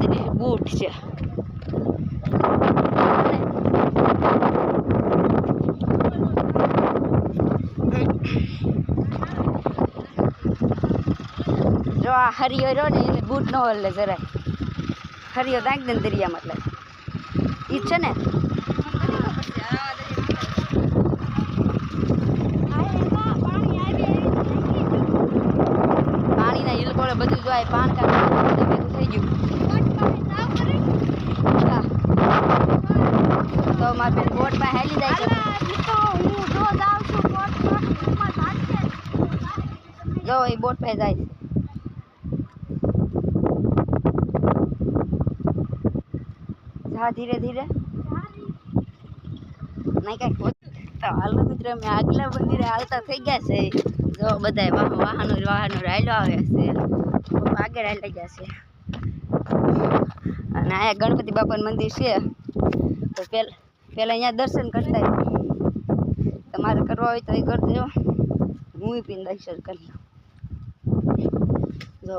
બધી બૂટ છે. જો આ હરિયો રહ્યો ને એને બૂટ ન હલે જરાય. હરિયો દાંક દે દરિયામાં એટલે ઈ છે ને પાણીના હિલકોળે બધું જો આ પાણ કાઢી ભેગું થઈ ગયું. તો મારે બેન બોટમાં હેલી જાય છે. જો એ બોટ पे જાય છે. જા ધીરે ધીરે નહીં કઈ તો હાલ મિત્ર અમે આગલા મંદિરે હાલતા થઈ ગયા છે. જો બધા વાહનો રાયલો આવે છે. આગળ હાલી ગયા છે અને અહીંયા ગણપતિ બાપાનું મંદિર છે. તો પેલા અહીંયા દર્શન કરતા તમારે કરવા હોય તો એ કરજો. હું પીને દર્શન કરી લઉં. જો